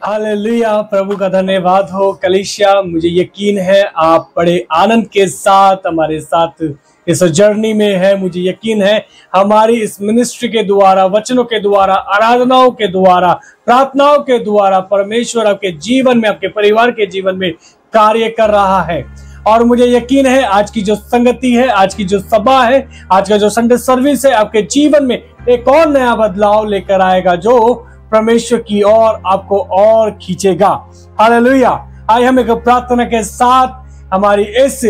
Hallelujah. प्रभु का धन्यवाद हो। कलीसिया, मुझे यकीन है आप बड़े आनंद के साथ हमारे साथ इस जर्नी में है। मुझे यकीन है हमारी इस मिनिस्ट्री के द्वारा, वचनों के द्वारा, आराधनाओं के द्वारा, प्रार्थनाओं के द्वारा परमेश्वर आपके जीवन में, आपके परिवार के जीवन में कार्य कर रहा है। और मुझे यकीन है आज की जो संगति है, आज की जो सभा है, आज का जो संडे सर्विस है, आपके जीवन में एक और नया बदलाव लेकर आएगा जो परमेश्वर की ओर आपको और खींचेगा। हालेलुया। आइए हम एक प्रार्थना के साथ हमारी इस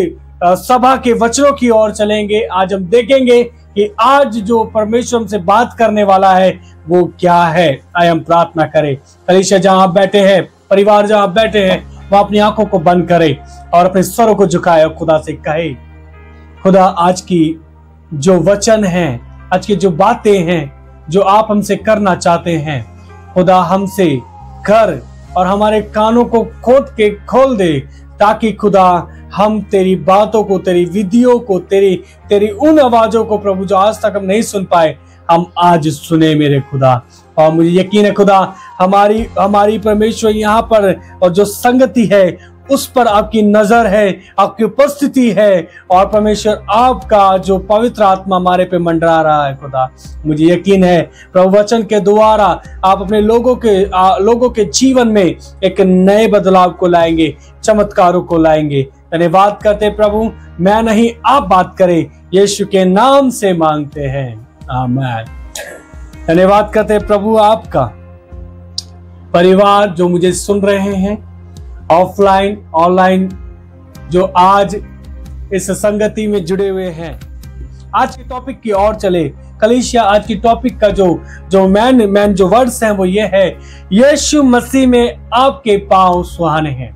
सभा के वचनों की ओर चलेंगे। आज हम देखेंगे कि आज जो परमेश्वर हमसे बात करने वाला है वो क्या है। आइए हम प्रार्थना करें। कलीसिया जहां आप बैठे हैं, परिवार जहां आप बैठे हैं, वह अपनी आंखों को बंद करे और अपने स्वरों को झुकाए और खुदा से कहे, खुदा आज की जो वचन है, आज की जो बातें हैं जो आप हमसे करना चाहते हैं, खुदा हमसे कर और हमारे कानों को खोल दे, ताकि खुदा हम तेरी बातों को, तेरी विधियों को, तेरी उन आवाजों को प्रभु जो आज तक हम नहीं सुन पाए, हम आज सुने मेरे खुदा। और मुझे यकीन है खुदा हमारी परमेश्वर यहाँ पर और जो संगति है उस पर आपकी नजर है, आपकी उपस्थिति है और परमेश्वर आपका जो पवित्र आत्मा हमारे पे मंडरा रहा है। खुदा मुझे यकीन है प्रभु वचन के द्वारा आप अपने लोगों के जीवन में एक नए बदलाव को लाएंगे, चमत्कारों को लाएंगे। धन्यवाद करते प्रभु, मैं नहीं आप बात करें, यीशु के नाम से मांगते हैं, आमीन। धन्यवाद करते प्रभु आपका। परिवार जो मुझे सुन रहे हैं ऑफलाइन ऑनलाइन, जो आज इस संगति में जुड़े हुए हैं, आज के टॉपिक की ओर चले। कलीसिया, आज की टॉपिक का जो मैन जो वर्ड्स हैं वो ये है, यीशु मसीह में आपके पांव सुहाने हैं।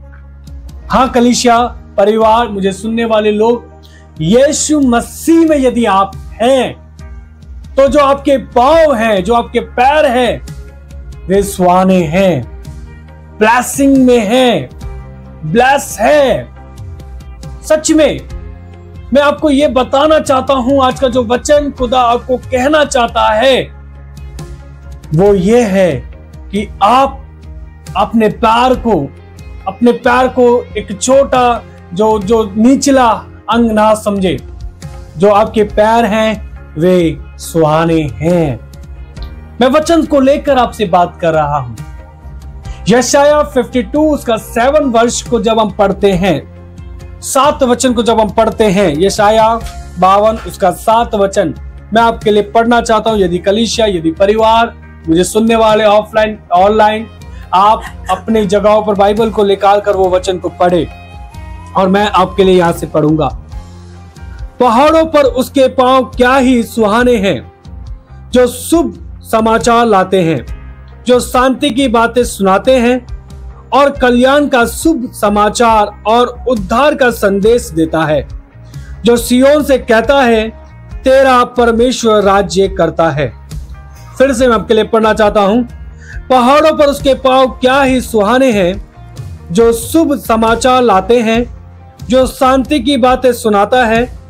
हाँ कलीसिया, परिवार, मुझे सुनने वाले लोग, यीशु मसीह में यदि आप हैं तो जो आपके पांव हैं, जो आपके पैर हैं, वे सुहाने हैं, ब्लेसिंग में हैं, ब्लेस है। सच में मैं आपको यह बताना चाहता हूं, आज का जो वचन खुदा आपको कहना चाहता है वो ये है कि आप अपने पैर को एक छोटा जो निचला अंग ना समझे। जो आपके पैर हैं वे सुहाने हैं। मैं वचन को लेकर आपसे बात कर रहा हूं। यशाया 52 उसका 7 वर्ष को जब हम पढ़ते हैं, 7 वचन को जब हम पढ़ते हैं, यशाया 52 उसका 7 वचन मैं आपके लिए पढ़ना चाहता हूं। यदि कलीसिया, यदि परिवार, मुझे सुनने वाले ऑफलाइन ऑनलाइन, आप अपनी जगहों पर बाइबल को निकाल कर वो वचन को पढ़े और मैं आपके लिए यहां से पढ़ूंगा। पहाड़ों पर उसके पांव क्या ही सुहाने हैं, जो शुभ समाचार लाते हैं, जो शांति की बातें सुनाते हैं और कल्याण का शुभ समाचार और उद्धार का संदेश देता है, जो सियोन से कहता है तेरा परमेश्वर राज्य करता है। फिर से मैं आपके लिए पढ़ना चाहता हूं। पहाड़ों पर उसके पांव क्या ही सुहाने हैं, जो शुभ समाचार लाते हैं, जो शांति की बातें सुनाता है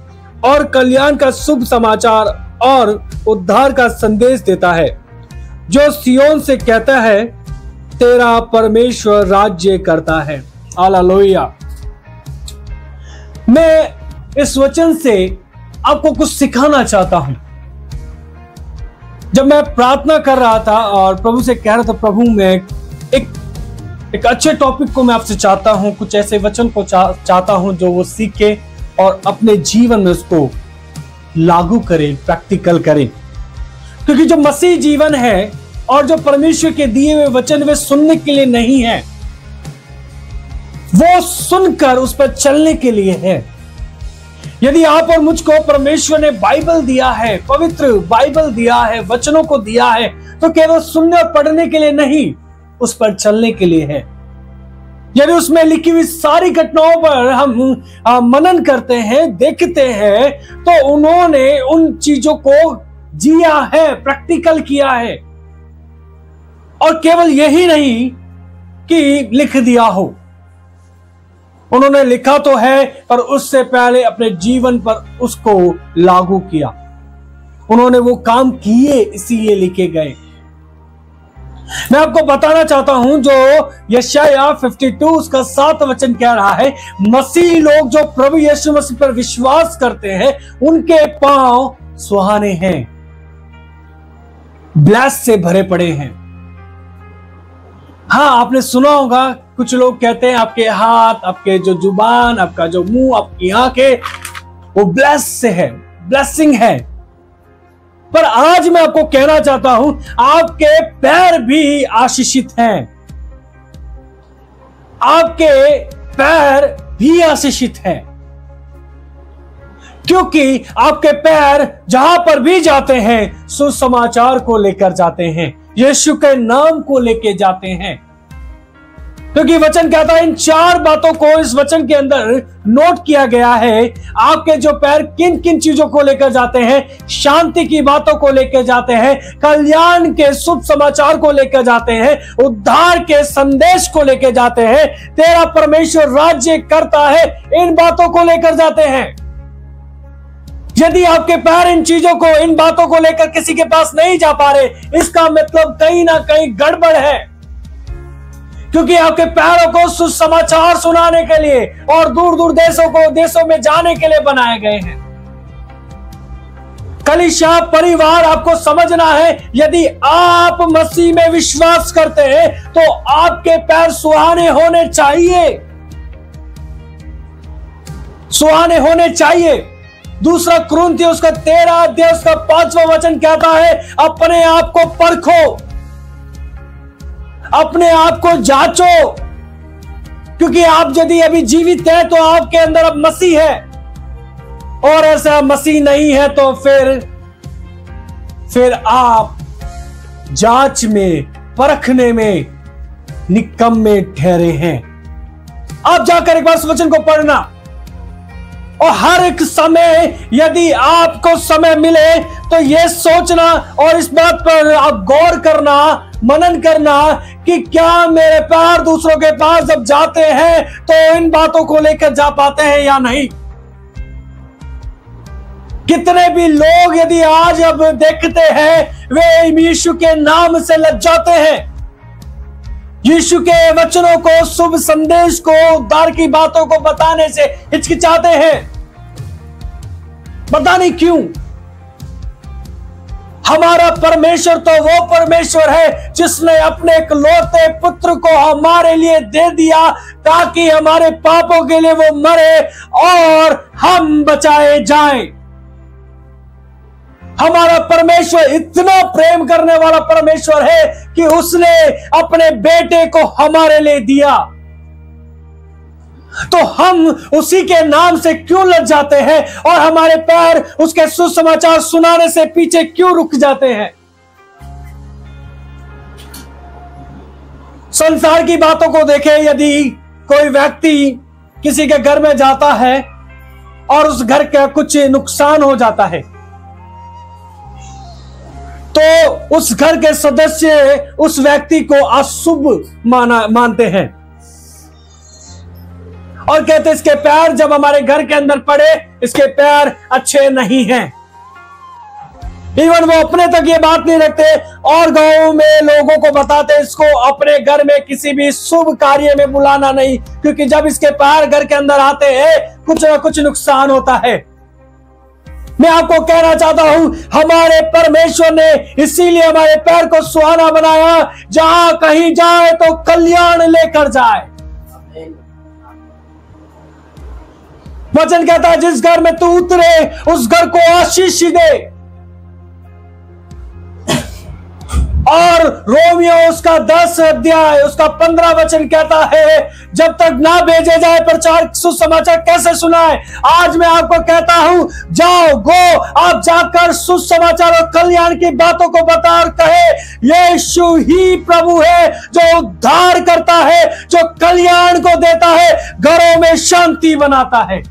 और कल्याण का शुभ समाचार और उद्धार का संदेश देता है, जो सियोन से कहता है तेरा परमेश्वर राज्य करता है। हालेलुया। मैं इस वचन से आपको कुछ सिखाना चाहता हूं। जब मैं प्रार्थना कर रहा था और प्रभु से कह रहा था, प्रभु मैं एक अच्छे टॉपिक को मैं आपसे चाहता हूं, कुछ ऐसे वचन को चाहता हूं जो वो सीखे और अपने जीवन में उसको लागू करें, प्रैक्टिकल करें। क्योंकि जो मसीह जीवन है और जो परमेश्वर के दिए हुए वचन वे सुनने के लिए नहीं है, वो सुनकर उस पर चलने के लिए है। यदि आप और मुझको परमेश्वर ने बाइबल दिया है, पवित्र बाइबल दिया है, वचनों को दिया है, तो केवल सुनने और पढ़ने के लिए नहीं, उस पर चलने के लिए है। यदि उसमें लिखी हुई सारी घटनाओं पर हम मनन करते हैं, देखते हैं, तो उन्होंने उन चीजों को जिया है, प्रैक्टिकल किया है। और केवल यही नहीं कि लिख दिया हो, उन्होंने लिखा तो है पर उससे पहले अपने जीवन पर उसको लागू किया। उन्होंने वो काम किए, इसीलिए लिखे गए। मैं आपको बताना चाहता हूं जो यशाया 52 उसका 7 वचन कह रहा है, मसीह लोग जो प्रभु यीशु मसीह पर विश्वास करते हैं उनके पांव सुहाने हैं, ब्लेस से भरे पड़े हैं। हाँ, आपने सुना होगा कुछ लोग कहते हैं आपके हाथ, आपके जो जुबान, आपका जो मुंह, आपकी आंखें वो ब्लेस से है, ब्लेसिंग है। पर आज मैं आपको कहना चाहता हूं आपके पैर भी आशीषित हैं, आपके पैर भी आशीषित हैं, क्योंकि आपके पैर जहां पर भी जाते हैं सुसमाचार को लेकर जाते हैं, यीशु के नाम को लेकर जाते हैं। क्योंकि वचन कहता है इन 4 बातों को इस वचन के अंदर नोट किया गया है। आपके जो पैर किन किन चीजों को लेकर जाते हैं, शांति की बातों को लेकर जाते हैं, कल्याण के शुभ समाचार को लेकर जाते हैं, उद्धार के संदेश को लेकर जाते हैं, तेरा परमेश्वर राज्य करता है, इन बातों को लेकर जाते हैं। यदि आपके पैर इन चीजों को, इन बातों को लेकर किसी के पास नहीं जा पा रहे, इसका मतलब कहीं ना कहीं गड़बड़ है, क्योंकि आपके पैरों को सुसमाचार सुनाने के लिए और दूर दूर देशों में जाने के लिए बनाए गए हैं। कलीसिया परिवार आपको समझना है, यदि आप मसीह में विश्वास करते हैं तो आपके पैर सुहाने होने चाहिए, सुहाने होने चाहिए। दूसरा कुरिन्थियों उसका 13 अध्याय उसका 5वां वचन कहता है, अपने आप को परखो, अपने आप को जांचो, क्योंकि आप यदि अभी जीवित हैं तो आपके अंदर अब मसीह है, और ऐसा मसीह नहीं है तो फिर आप जांच में, परखने में निकम्मे ठहरे हैं। आप जाकर एक बार इस वचन को पढ़ना, और हर एक समय यदि आपको समय मिले तो यह सोचना और इस बात पर आप गौर करना, मनन करना कि क्या मेरे पैर दूसरों के पास जब जाते हैं तो इन बातों को लेकर जा पाते हैं या नहीं। कितने भी लोग यदि आज अब देखते हैं वे यीशु के नाम से लज्जाते हैं, यीशु के वचनों को, शुभ संदेश को, उद्धार की बातों को बताने से हिचकिचाते हैं। पता नहीं क्यों। हमारा परमेश्वर तो वो परमेश्वर है जिसने अपने इकलौते पुत्र को हमारे लिए दे दिया ताकि हमारे पापों के लिए वो मरे और हम बचाए जाएं। हमारा परमेश्वर इतना प्रेम करने वाला परमेश्वर है कि उसने अपने बेटे को हमारे लिए दिया, तो हम उसी के नाम से क्यों लज जाते हैं और हमारे पैर उसके सुसमाचार सुनाने से पीछे क्यों रुक जाते हैं। संसार की बातों को देखें, यदि कोई व्यक्ति किसी के घर में जाता है और उस घर का कुछ नुकसान हो जाता है तो उस घर के सदस्य उस व्यक्ति को अशुभ मानते हैं और कहते इसके पैर जब हमारे घर के अंदर पड़े, इसके पैर अच्छे नहीं हैं। इवन वो अपने तक ये बात नहीं रखते और गांव में लोगों को बताते इसको अपने घर में किसी भी शुभ कार्य में बुलाना नहीं, क्योंकि जब इसके पैर घर के अंदर आते हैं कुछ ना कुछ नुकसान होता है। मैं आपको कहना चाहता हूं, हमारे परमेश्वर ने इसीलिए हमारे पैर को सुहाना बनाया, जहां कहीं जाए तो कल्याण लेकर जाए। वचन कहता है जिस घर में तू उतरे उस घर को आशीष दे। और रोमियो उसका 10 अध्याय उसका 15 वचन कहता है जब तक ना भेजे जाए प्रचार सुसमाचार कैसे सुनाए। आज मैं आपको कहता हूं, जाओ गो, आप जाकर सुसमाचार और कल्याण की बातों को बता और कहे यीशु ही प्रभु है जो उद्धार करता है, जो कल्याण को देता है, घरों में शांति बनाता है।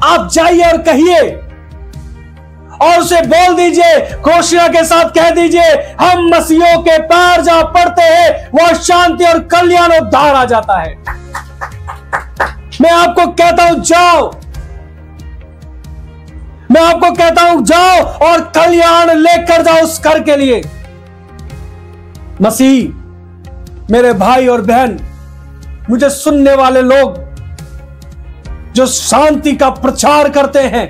आप जाइए और कहिए और उसे बोल दीजिए, घोषणा के साथ कह दीजिए, हम मसीहों के पैर जहां पड़ते हैं वह शांति और कल्याण उद्धार आ जाता है। मैं आपको कहता हूं जाओ, मैं आपको कहता हूं जाओ और कल्याण लेकर जाओ उस घर के लिए। मसीह मेरे भाई और बहन, मुझे सुनने वाले लोग जो शांति का प्रचार करते हैं,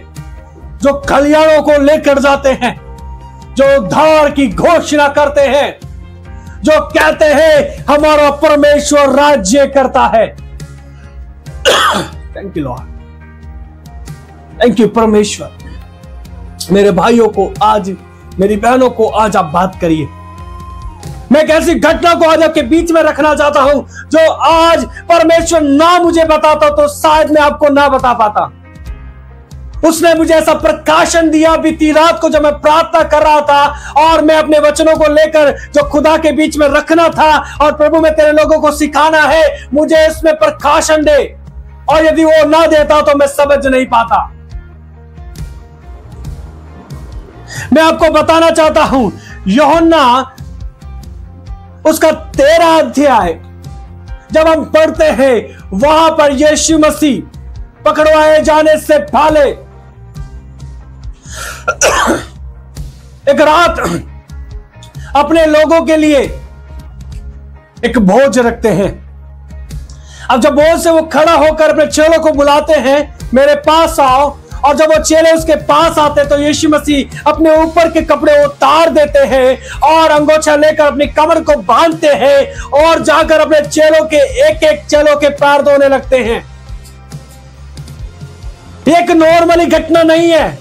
जो कल्याणों को लेकर जाते हैं, जो उद्धार की घोषणा करते हैं, जो कहते हैं हमारा परमेश्वर राज्य करता है। Thank you Lord, thank you परमेश्वर। मेरे भाइयों को आज, मेरी बहनों को आज आप बात करिए। मैं एक ऐसी घटना को आज आपके बीच में रखना चाहता हूं जो आज परमेश्वर ना मुझे बताता तो शायद मैं आपको ना बता पाता। उसने मुझे ऐसा प्रकाशन दिया बीती रात को जब मैं प्रार्थना कर रहा था, और मैं अपने वचनों को लेकर जो खुदा के बीच में रखना था, और प्रभु मैं तेरे लोगों को सिखाना है, मुझे इसमें प्रकाशन दे, और यदि वो ना देता तो मैं समझ नहीं पाता। मैं आपको बताना चाहता हूं, यूहन्ना उसका 13 अध्याय जब हम पढ़ते हैं, वहां पर यीशु मसीह पकड़वाए जाने से पहले एक रात अपने लोगों के लिए एक भोज रखते हैं। अब जब भोज से वो खड़ा होकर अपने चेलों को बुलाते हैं, मेरे पास आओ, और जब वो चेले उसके पास आते तो यीशु मसीह अपने ऊपर के कपड़े उतार देते हैं और अंगोछा लेकर अपनी कमर को बांधते हैं और जाकर अपने चेलों के एक एक चेलों के पैर धोने लगते हैं। एक नॉर्मली घटना नहीं है,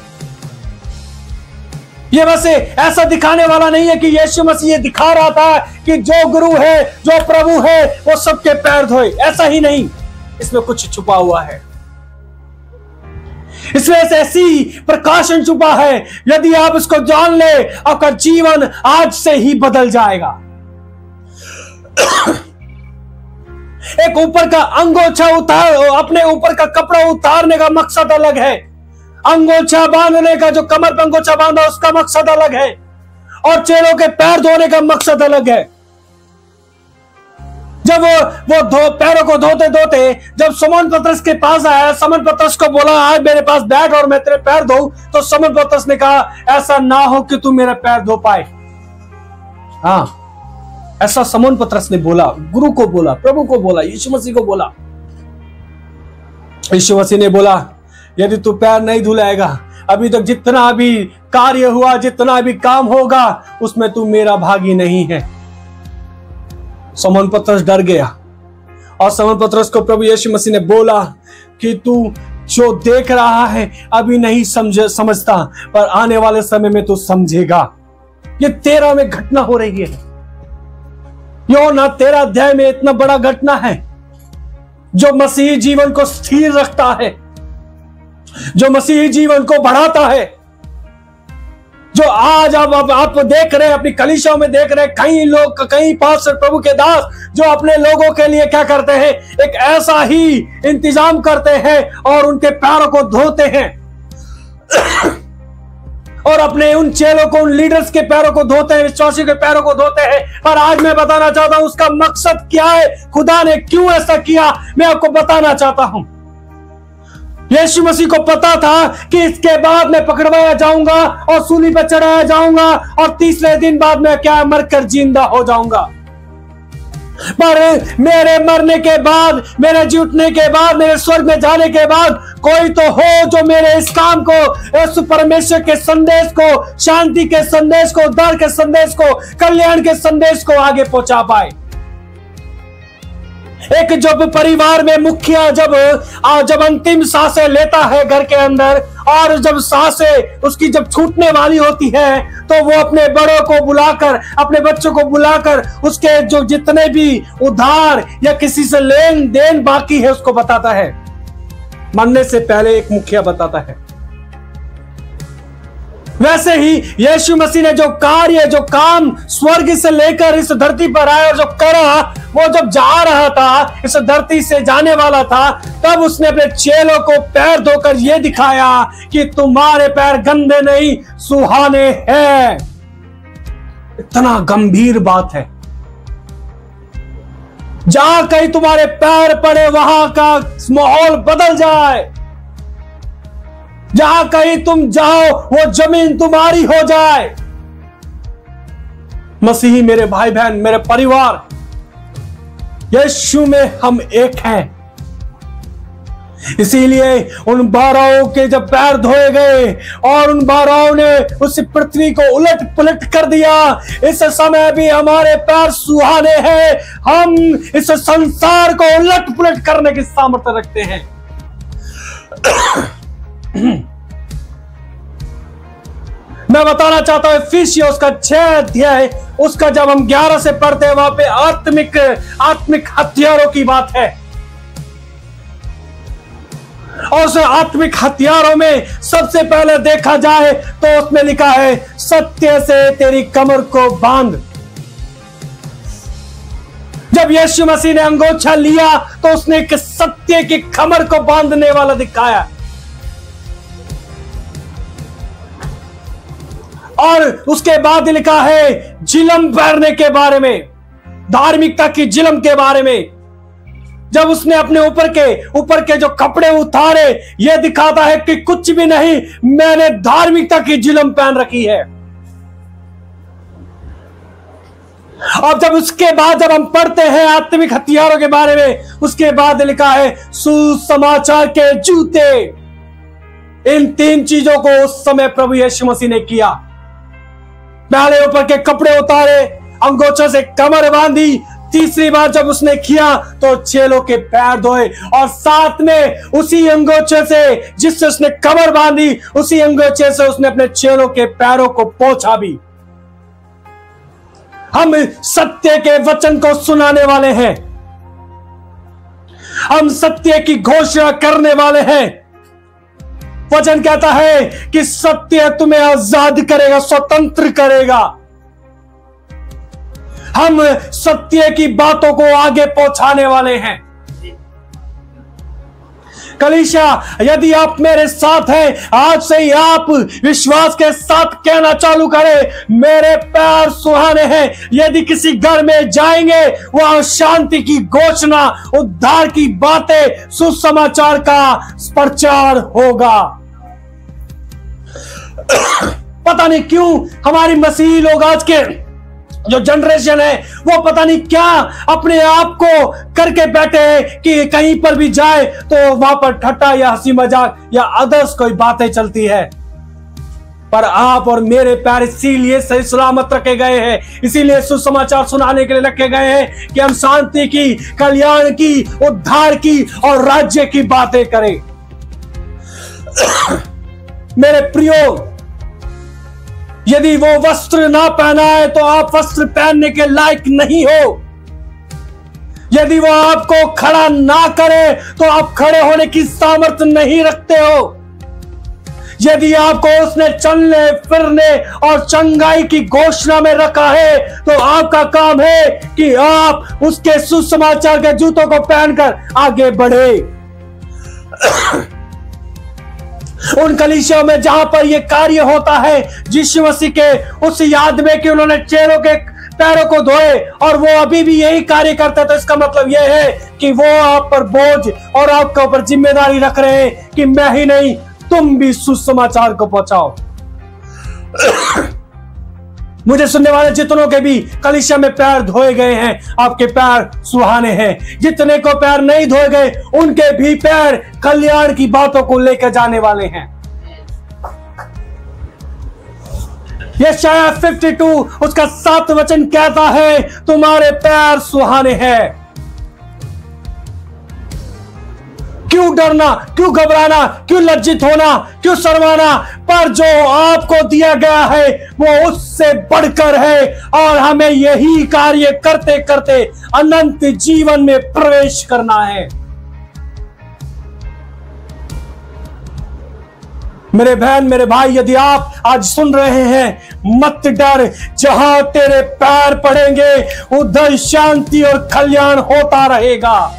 ये बस ऐसा दिखाने वाला नहीं है कि यीशु मसीह ये दिखा रहा था कि जो गुरु है, जो प्रभु है, वो सबके पैर धोए। ऐसा ही नहीं, इसमें कुछ छुपा हुआ है, इसमें ऐसी प्रकाशन छुपा है। यदि आप इसको जान ले, आपका जीवन आज से ही बदल जाएगा। एक ऊपर का अंगोछा उतार, अपने ऊपर का कपड़ा उतारने का मकसद अलग है, अंगोछा बांधने का, जो कमर पर अंगोछा बांधा उसका मकसद अलग है, और चेलों के पैर धोने का मकसद अलग है। जब वो पैरों को धोते धोते जब शमौन पतरस के पास आया, शमौन पतरस को बोला आज मेरे पास बैठ और मैं तेरे पैर धोऊं, तो शमौन पतरस ने कहा ऐसा ना हो कि तू मेरा पैर धो पाए। हाँ, ऐसा शमौन पतरस ने बोला, गुरु को बोला, प्रभु को बोला, यीशु मसीह को बोला। यीशु मसीह ने बोला यदि तू पैर नहीं धुलाएगा, अभी तक जितना भी कार्य हुआ, जितना भी काम होगा, उसमें तू मेरा भागी नहीं है। शमौन पतरस डर गया, और शमौन पतरस को प्रभु यीशु मसीह ने बोला कि तू जो देख रहा है अभी नहीं समझता, पर आने वाले समय में तू समझेगा। ये 13 में घटना हो रही है। यूहन्ना 13 अध्याय में इतना बड़ा घटना है जो मसीही जीवन को स्थिर रखता है, जो मसीही जीवन को बढ़ाता है, जो आज आप देख रहे हैं, अपनी कलीसियाओं में देख रहे हैं, कई लोग, कई पास्टर, प्रभु के दास जो अपने लोगों के लिए क्या करते हैं, एक ऐसा ही इंतजाम करते हैं और उनके पैरों को धोते हैं और अपने उन चेलों को, उन लीडर्स के पैरों को धोते हैं, विश्वासी के पैरों को धोते हैं। पर आज मैं बताना चाहता हूं उसका मकसद क्या है, खुदा ने क्यों ऐसा किया, मैं आपको बताना चाहता हूं। यीशु मसीह को पता था कि इसके बाद मैं पकड़वाया जाऊंगा और सूली पर चढ़ाया जाऊंगा और तीसरे दिन बाद मैं क्या मरकर जिंदा हो जाऊंगा। पर मेरे मरने के बाद, मेरे जी उठने के बाद, मेरे स्वर्ग में जाने के बाद कोई तो हो जो मेरे इस काम को, यीशु परमेश्वर के संदेश को, शांति के संदेश को, उद्धार के संदेश को, कल्याण के संदेश को आगे पहुंचा पाए। एक जब परिवार में मुखिया जब अंतिम सांसें लेता है घर के अंदर, और जब सांसें उसकी जब छूटने वाली होती है, तो वो अपने बड़ों को बुलाकर, अपने बच्चों को बुलाकर उसके जो जितने भी उधार या किसी से लेन देन बाकी है उसको बताता है। मरने से पहले एक मुखिया बताता है। वैसे ही यीशु मसीह ने जो कार्य, जो काम स्वर्ग से लेकर इस धरती पर आया और जो करा, वो जब जा रहा था, इस धरती से जाने वाला था, तब उसने अपने चेलों को पैर धोकर यह दिखाया कि तुम्हारे पैर गंदे नहीं, सुहाने हैं। इतना गंभीर बात है। जहां कहीं तुम्हारे पैर पड़े वहां का माहौल बदल जाए। जहां कहीं तुम जाओ वो जमीन तुम्हारी हो जाए। मसीही मेरे भाई बहन, मेरे परिवार, यीशु में हम एक हैं। इसीलिए उन 12 के जब पैर धोए गए और उन 12 ने उस पृथ्वी को उलट पुलट कर दिया, इस समय भी हमारे पैर सुहाने हैं। हम इस संसार को उलट पुलट करने की सामर्थ्य रखते हैं। मैं बताना चाहता हूं इफिसियों का 6 अध्याय, उसका जब हम 11 से पढ़ते हैं, वहां पे आत्मिक हथियारों की बात है। और उस आत्मिक हथियारों में सबसे पहले देखा जाए तो उसमें लिखा है, सत्य से तेरी कमर को बांध। जब यीशु मसीह ने अंगोछा लिया तो उसने एक सत्य की कमर को बांधने वाला दिखाया। और उसके बाद लिखा है जिलम पहनने के बारे में, धार्मिकता की जिलम के बारे में। जब उसने अपने ऊपर के जो कपड़े उतारे, यह दिखाता है कि कुछ भी नहीं, मैंने धार्मिकता की जिलम पहन रखी है। अब जब उसके बाद जब हम पढ़ते हैं आत्मिक हथियारों के बारे में, उसके बाद लिखा है सुसमाचार के जूते। इन 3 चीजों को उस समय प्रभु यीशु मसीह ने किया। पहले ऊपर के कपड़े उतारे, अंगोछों से कमर बांधी। तीसरी बार जब उसने किया तो चेलों के पैर धोए, और साथ में उसी अंगोछे से जिससे उसने कमर बांधी, उसी अंगोछे से उसने अपने चेलों के पैरों को पोंछा भी। हम सत्य के वचन को सुनाने वाले हैं, हम सत्य की घोषणा करने वाले हैं। वचन कहता है कि सत्य तुम्हें आजाद करेगा, स्वतंत्र करेगा। हम सत्य की बातों को आगे पहुंचाने वाले हैं। कलीसिया, यदि आप मेरे साथ हैं, आज से ही आप विश्वास के साथ कहना चालू करें, मेरे पैर सुहाने हैं। यदि किसी घर में जाएंगे, वहां शांति की घोषणा, उद्धार की बातें, सुसमाचार का प्रचार होगा। पता नहीं क्यों हमारी मसीही लोग आज के जो जनरेशन है, वो पता नहीं क्या अपने आप को करके बैठे हैं कि कहीं पर भी जाए तो वहां पर ठट्टा या हंसी मजाक या अदर्स कोई बातें चलती है। पर आप और मेरे पैर इसीलिए सही सलामत रखे गए हैं, इसीलिए सुसमाचार सुनाने के लिए रखे गए हैं कि हम शांति की, कल्याण की, उद्धार की और राज्य की बातें करें। मेरे प्रियो, यदि वो वस्त्र ना पहना है तो आप वस्त्र पहनने के लायक नहीं हो। यदि वो आपको खड़ा ना करे तो आप खड़े होने की सामर्थ्य नहीं रखते हो। यदि आपको उसने चलने फिरने और चंगाई की घोषणा में रखा है, तो आपका काम है कि आप उसके सुसमाचार के जूतों को पहनकर आगे बढ़े। उन कलीसियों में जहां पर यह कार्य होता है, यीशु मसीह के उस याद में कि उन्होंने चेलों के पैरों को धोए और वो अभी भी यही कार्य करते, तो इसका मतलब यह है कि वो आप पर बोझ और आपके ऊपर जिम्मेदारी रख रहे हैं कि मैं ही नहीं, तुम भी सुसमाचार को पहुंचाओ। मुझे सुनने वाले जितनों के भी कलीसिया में पैर धोए गए हैं, आपके पैर सुहाने हैं। जितने को पैर नहीं धोए गए, उनके भी पैर कल्याण की बातों को लेकर जाने वाले हैं। यशायाह 52 उसका 7 वचन कहता है, तुम्हारे पैर सुहाने हैं। क्यों डरना, क्यों घबराना, क्यों लज्जित होना, क्यों शर्माना? पर जो आपको दिया गया है वो उससे बढ़कर है, और हमें यही कार्य करते करते अनंत जीवन में प्रवेश करना है। मेरे बहन, मेरे भाई, यदि आप आज सुन रहे हैं, मत डर। जहां तेरे पैर पड़ेंगे उधर शांति और कल्याण होता रहेगा।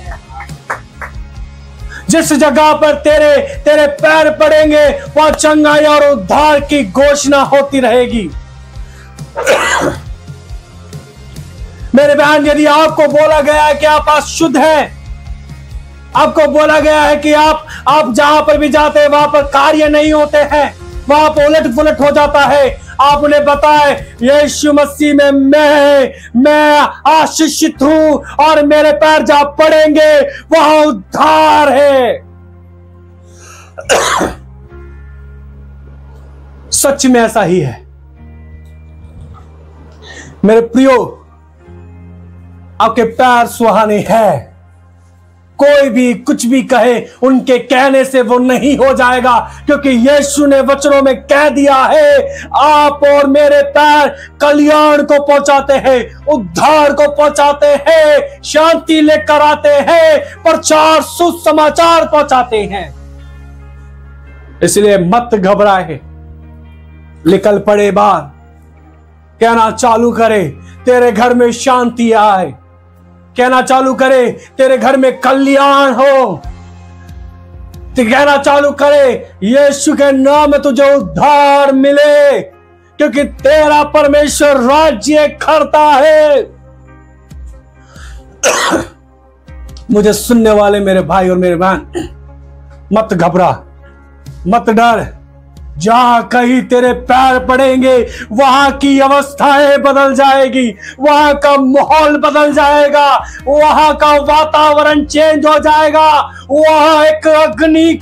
जिस जगह पर तेरे पैर पड़ेंगे वहां चंगाई और उद्धार की घोषणा होती रहेगी। मेरे बहन, यदि आपको बोला गया है कि आप अशुद्ध हैं, आपको बोला गया है कि आप जहां पर भी जाते हैं वहां पर कार्य नहीं होते हैं, वहां पर उलट पुलट हो जाता है। आप उन्हें बताए यीशु मसीह में मैं आशीषित हूं और मेरे पैर जहां पड़ेंगे वहां उद्धार है। सच में ऐसा ही है मेरे प्रियो, आपके पैर सुहाने हैं। कोई भी कुछ भी कहे, उनके कहने से वो नहीं हो जाएगा, क्योंकि यीशु ने वचनों में कह दिया है आप और मेरे पैर कल्याण को पहुंचाते हैं, उद्धार को पहुंचाते हैं, शांति लेकर आते हैं, प्रचार सुसमाचार पहुंचाते हैं। इसलिए मत घबराए, निकल पड़े बाहर, कहना चालू करे तेरे घर में शांति आए, कहना चालू करे तेरे घर में कल्याण हो, कहना चालू करे यीशु के नाम में तुझे उद्धार मिले, क्योंकि तेरा परमेश्वर राज्य करता है। मुझे सुनने वाले मेरे भाई और मेरे बहन, मत घबरा, मत डर। जहां कहीं तेरे पैर पड़ेंगे वहां की अवस्थाएं बदल जाएगी, वहां का माहौल बदल जाएगा, वहां का वातावरण चेंज हो जाएगा, वहां एक अग्नि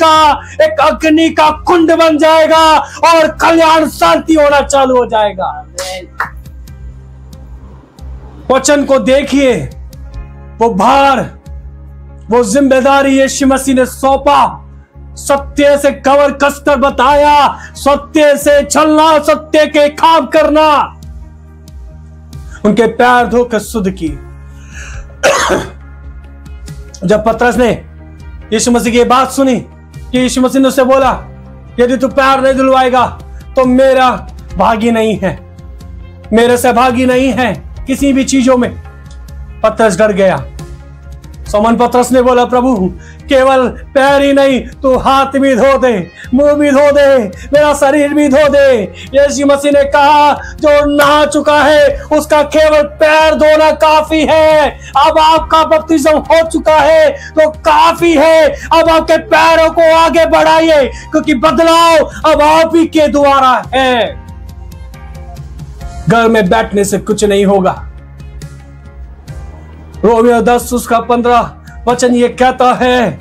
का कुंड बन जाएगा और कल्याण शांति होना चालू हो जाएगा। वचन को देखिए, वो भार, वो जिम्मेदारी यीशु मसीह ने सौंपा, सत्य से कवर कसकर बताया, सत्य से चलना, सत्य के काम करना, उनके पैर धोकर शुद्ध किए। जब पतरस ने यीशु मसीह की बात सुनी कि यीशु मसीह ने उससे बोला यदि तू पैर नहीं धुलवाएगा तो मेरा भागी नहीं है, मेरे से भागी नहीं है किसी भी चीजों में, पतरस डर गया। समन पतरस ने बोला प्रभु केवल पैर ही नहीं, तू हाथ भी धो दे, मुंह भी धो दे, मेरा शरीर भी धो दे। यीशु मसीह ने कहा जो नहा चुका है उसका केवल पैर धोना काफी है। अब आपका बपतिस्म हो चुका है तो काफी है, अब आपके पैरों को आगे बढ़ाइए, क्योंकि बदलाव अब आप ही के द्वारा है। घर में बैठने से कुछ नहीं होगा। रोमियो 10 उसका 15 वचन ये कहता है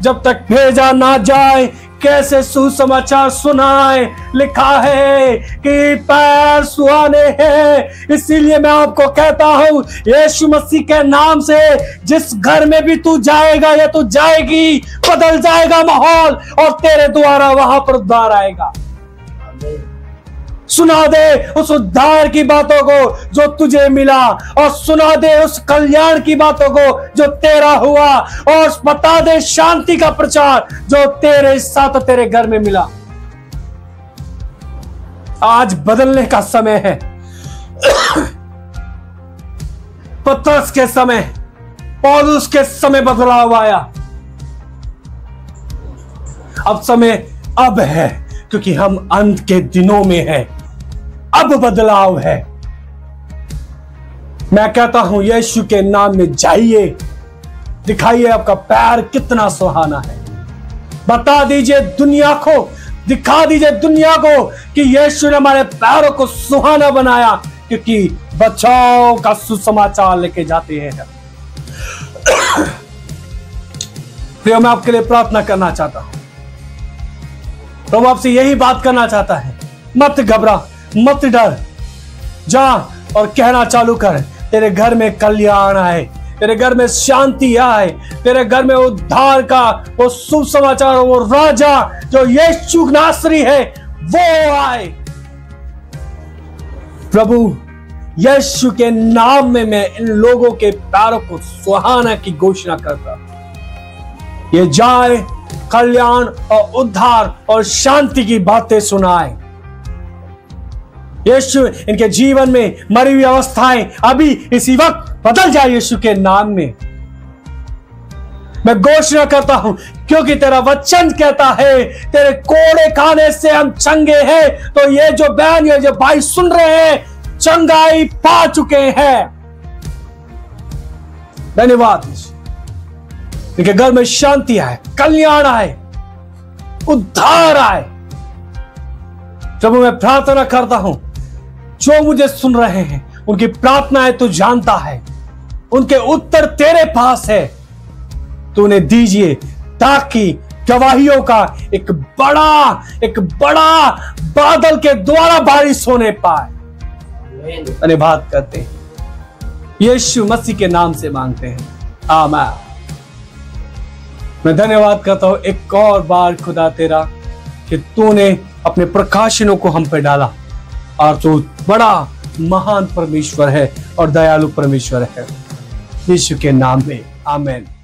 जब तक भेजा ना जाए कैसे सुसमाचार सुनाए। लिखा है कि पैर सुहाने हैं। इसीलिए मैं आपको कहता हूं यीशु मसीह के नाम से जिस घर में भी तू जाएगा या तू जाएगी, बदल जाएगा माहौल और तेरे द्वारा वहां पर उद्धार आएगा। सुना दे उस उद्धार की बातों को जो तुझे मिला, और सुना दे उस कल्याण की बातों को जो तेरा हुआ, और बता दे शांति का प्रचार जो तेरे साथ तेरे घर में मिला। आज बदलने का समय है। पतरस के समय, पौलुस के समय बदलाव आया। अब समय अब है, क्योंकि हम अंत के दिनों में हैं। अब बदलाव है। मैं कहता हूं यीशु के नाम में जाइए, दिखाइए आपका पैर कितना सुहाना है। बता दीजिए दुनिया को, दिखा दीजिए दुनिया को कि यीशु ने हमारे पैरों को सुहाना बनाया, क्योंकि बचाव का सुसमाचार लेके जाते हैं। प्रिय, मैं आपके लिए प्रार्थना करना चाहता हूं। तो मैं आपसे यही बात करना चाहता है, मत घबरा, मत डर, जा और कहना चालू कर तेरे घर में कल्याण आए, तेरे घर में शांति आए, तेरे घर में उद्धार का वो सुसमाचार, वो राजा जो यीशु नासरी है वो आए। प्रभु यीशु के नाम में मैं इन लोगों के पैरों को सुहाना की घोषणा करता, ये जाए कल्याण और उद्धार और शांति की बातें सुनाए। यीशु इनके जीवन में मरी हुई अवस्थाएं अभी इसी वक्त बदल जाए यीशु के नाम में। मैं घोषणा करता हूं, क्योंकि तेरा वचन कहता है तेरे कोड़े खाने से हम चंगे हैं। तो ये जो बहन, ये जो भाई सुन रहे हैं, चंगाई पा चुके हैं। धन्यवाद। इनके घर में शांति आए, कल्याण आए, उद्धार आए। प्रभु मैं प्रार्थना करता हूं, जो मुझे सुन रहे हैं उनकी प्रार्थनाएं तू जानता है, उनके उत्तर तेरे पास है। तू उन्हें दीजिए ताकि गवाहियों का एक बड़ा बादल के द्वारा बारिश होने पाए। धन्यवाद करते हैं, यीशु मसीह के नाम से मांगते हैं, आमीन। मैं धन्यवाद करता हूं एक और बार खुदा तेरा कि तूने अपने प्रकाशनों को हम पे डाला और तू बड़ा महान परमेश्वर है और दयालु परमेश्वर है। यीशु के नाम में आमीन।